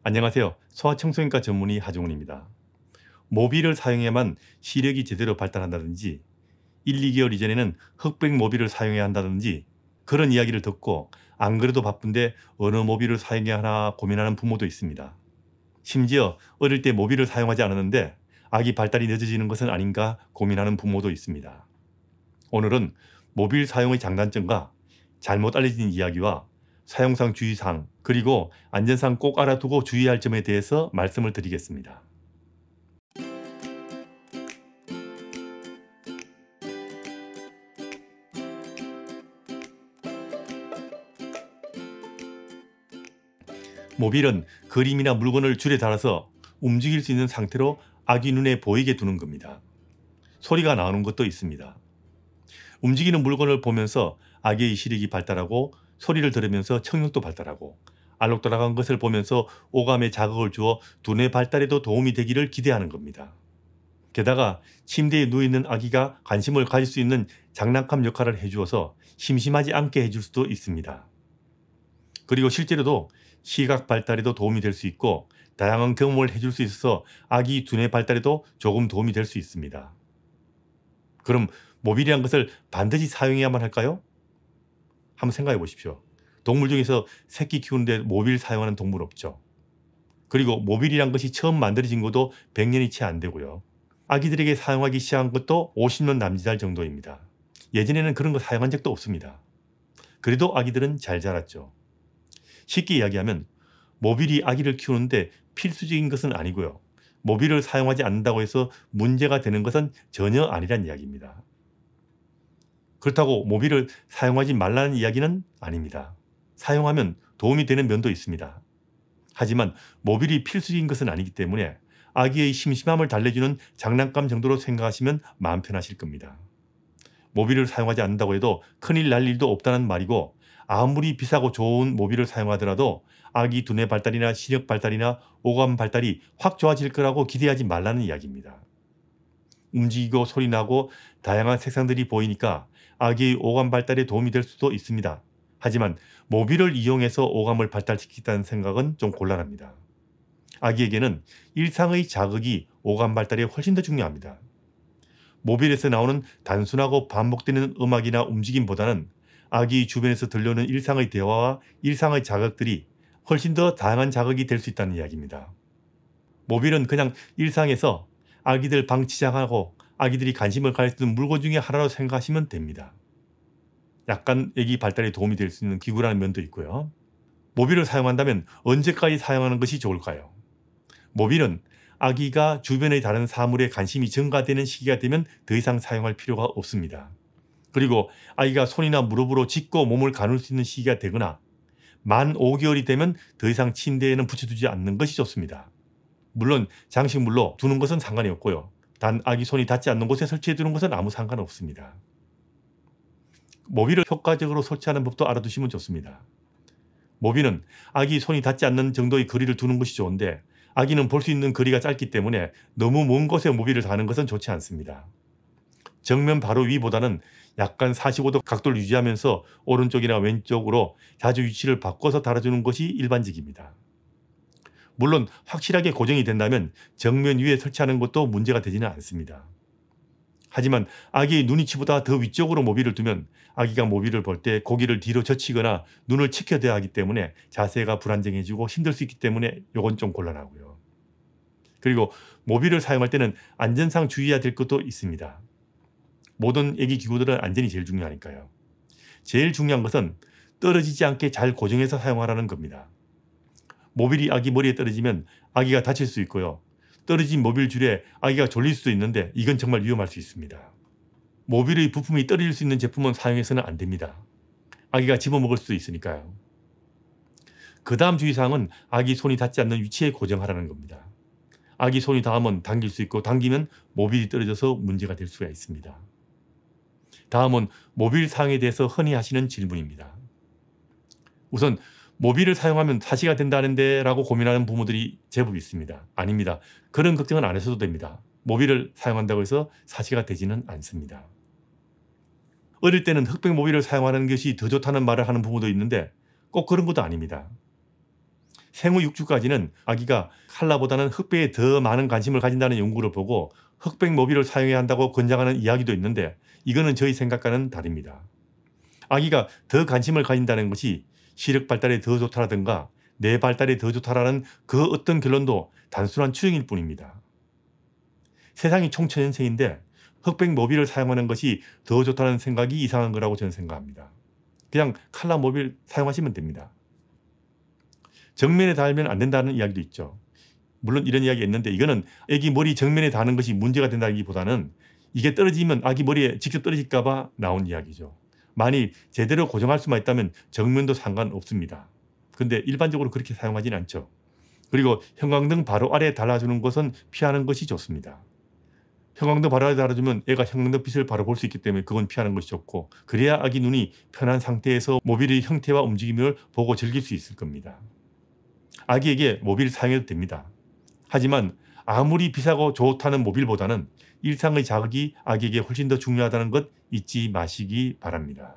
안녕하세요. 소아청소년과 전문의 하종훈입니다. 모비를 사용해야만 시력이 제대로 발달한다든지 1, 2개월 이전에는 흑백 모비를 사용해야 한다든지 그런 이야기를 듣고 안 그래도 바쁜데 어느 모비를 사용해야 하나 고민하는 부모도 있습니다. 심지어 어릴 때 모비를 사용하지 않았는데 아기 발달이 늦어지는 것은 아닌가 고민하는 부모도 있습니다. 오늘은 모빌 사용의 장단점과 잘못 알려진 이야기와 사용상 주의사항 그리고 안전상 꼭 알아두고 주의할 점에 대해서 말씀을 드리겠습니다. 모빌은 그림이나 물건을 줄에 달아서 움직일 수 있는 상태로 아기 눈에 보이게 두는 겁니다. 소리가 나오는 것도 있습니다. 움직이는 물건을 보면서 아기의 시력이 발달하고 소리를 들으면서 청력도 발달하고 알록달록한 것을 보면서 오감에 자극을 주어 두뇌 발달에도 도움이 되기를 기대하는 겁니다. 게다가 침대에 누워있는 아기가 관심을 가질 수 있는 장난감 역할을 해주어서 심심하지 않게 해줄 수도 있습니다. 그리고 실제로도 시각 발달에도 도움이 될 수 있고 다양한 경험을 해줄 수 있어서 아기 두뇌 발달에도 조금 도움이 될 수 있습니다. 그럼 모빌이란 것을 반드시 사용해야만 할까요? 한번 생각해 보십시오. 동물 중에서 새끼 키우는데 모빌 사용하는 동물 없죠. 그리고 모빌이란 것이 처음 만들어진 것도 100년이 채 안 되고요. 아기들에게 사용하기 시작한 것도 50년 남짓할 정도입니다. 예전에는 그런 거 사용한 적도 없습니다. 그래도 아기들은 잘 자랐죠. 쉽게 이야기하면 모빌이 아기를 키우는데 필수적인 것은 아니고요. 모빌을 사용하지 않는다고 해서 문제가 되는 것은 전혀 아니란 이야기입니다. 그렇다고 모빌을 사용하지 말라는 이야기는 아닙니다. 사용하면 도움이 되는 면도 있습니다. 하지만 모빌이 필수적인 것은 아니기 때문에 아기의 심심함을 달래주는 장난감 정도로 생각하시면 마음 편하실 겁니다. 모빌을 사용하지 않는다고 해도 큰일 날 일도 없다는 말이고 아무리 비싸고 좋은 모빌을 사용하더라도 아기 두뇌 발달이나 시력 발달이나 오감 발달이 확 좋아질 거라고 기대하지 말라는 이야기입니다. 움직이고 소리나고 다양한 색상들이 보이니까 아기의 오감 발달에 도움이 될 수도 있습니다. 하지만 모빌을 이용해서 오감을 발달시키겠다는 생각은 좀 곤란합니다. 아기에게는 일상의 자극이 오감 발달에 훨씬 더 중요합니다. 모빌에서 나오는 단순하고 반복되는 음악이나 움직임보다는 아기 주변에서 들려오는 일상의 대화와 일상의 자극들이 훨씬 더 다양한 자극이 될 수 있다는 이야기입니다. 모빌은 그냥 일상에서 아기들 방치장하고 아기들이 관심을 가질 수 있는 물건 중에 하나로 생각하시면 됩니다. 약간 아기 발달에 도움이 될 수 있는 기구라는 면도 있고요. 모빌을 사용한다면 언제까지 사용하는 것이 좋을까요? 모빌은 아기가 주변의 다른 사물에 관심이 증가되는 시기가 되면 더 이상 사용할 필요가 없습니다. 그리고 아이가 손이나 무릎으로 짚고 몸을 가눌 수 있는 시기가 되거나 만 5개월이 되면 더 이상 침대에는 붙여두지 않는 것이 좋습니다. 물론 장식물로 두는 것은 상관이 없고요. 단 아기 손이 닿지 않는 곳에 설치해 두는 것은 아무 상관없습니다. 모빌을 효과적으로 설치하는 법도 알아두시면 좋습니다. 모빌은 아기 손이 닿지 않는 정도의 거리를 두는 것이 좋은데 아기는 볼 수 있는 거리가 짧기 때문에 너무 먼 곳에 모빌을 다는 것은 좋지 않습니다. 정면 바로 위보다는 약간 45도 각도를 유지하면서 오른쪽이나 왼쪽으로 자주 위치를 바꿔서 달아주는 것이 일반적입니다. 물론 확실하게 고정이 된다면 정면 위에 설치하는 것도 문제가 되지는 않습니다. 하지만 아기의 눈위치보다 더 위쪽으로 모빌을 두면 아기가 모빌을 볼 때 고개를 뒤로 젖히거나 눈을 치켜대야 하기 때문에 자세가 불안정해지고 힘들 수 있기 때문에 이건 좀 곤란하고요. 그리고 모빌을 사용할 때는 안전상 주의해야 될 것도 있습니다. 모든 아기 기구들은 안전이 제일 중요하니까요. 제일 중요한 것은 떨어지지 않게 잘 고정해서 사용하라는 겁니다. 모빌이 아기 머리에 떨어지면 아기가 다칠 수 있고요. 떨어진 모빌 줄에 아기가 졸릴 수도 있는데 이건 정말 위험할 수 있습니다. 모빌의 부품이 떨어질 수 있는 제품은 사용해서는 안 됩니다. 아기가 집어먹을 수도 있으니까요. 그 다음 주의사항은 아기 손이 닿지 않는 위치에 고정하라는 겁니다. 아기 손이 닿으면 당길 수 있고 당기면 모빌이 떨어져서 문제가 될 수가 있습니다. 다음은 모빌 사용에 대해서 흔히 하시는 질문입니다. 우선 모빌을 사용하면 사시가 된다는데 라고 고민하는 부모들이 제법 있습니다. 아닙니다. 그런 걱정은 안 하셔도 됩니다. 모빌을 사용한다고 해서 사시가 되지는 않습니다. 어릴 때는 흑백 모빌을 사용하는 것이 더 좋다는 말을 하는 부모도 있는데 꼭 그런 것도 아닙니다. 생후 6주까지는 아기가 칼라보다는 흑백에 더 많은 관심을 가진다는 연구를 보고 흑백 모비를 사용해야 한다고 권장하는 이야기도 있는데 이거는 저희 생각과는 다릅니다. 아기가 더 관심을 가진다는 것이 시력 발달에 더 좋다라든가 뇌 발달에 더 좋다라는 그 어떤 결론도 단순한 추정일 뿐입니다. 세상이 총 천연생인데 흑백 모비를 사용하는 것이 더 좋다는 생각이 이상한 거라고 저는 생각합니다. 그냥 칼라 모비를 사용하시면 됩니다. 정면에 닿으면 안 된다는 이야기도 있죠. 물론 이런 이야기가 있는데 이거는 아기 머리 정면에 닿는 것이 문제가 된다기보다는 이게 떨어지면 아기 머리에 직접 떨어질까 봐 나온 이야기죠. 만일 제대로 고정할 수만 있다면 정면도 상관없습니다. 근데 일반적으로 그렇게 사용하지는 않죠. 그리고 형광등 바로 아래에 달아주는 것은 피하는 것이 좋습니다. 형광등 바로 아래에 달아주면 애가 형광등 빛을 바로 볼 수 있기 때문에 그건 피하는 것이 좋고 그래야 아기 눈이 편한 상태에서 모빌의 형태와 움직임을 보고 즐길 수 있을 겁니다. 아기에게 모빌 사용해도 됩니다. 하지만 아무리 비싸고 좋다는 모빌보다는 일상의 자극이 아기에게 훨씬 더 중요하다는 것 잊지 마시기 바랍니다.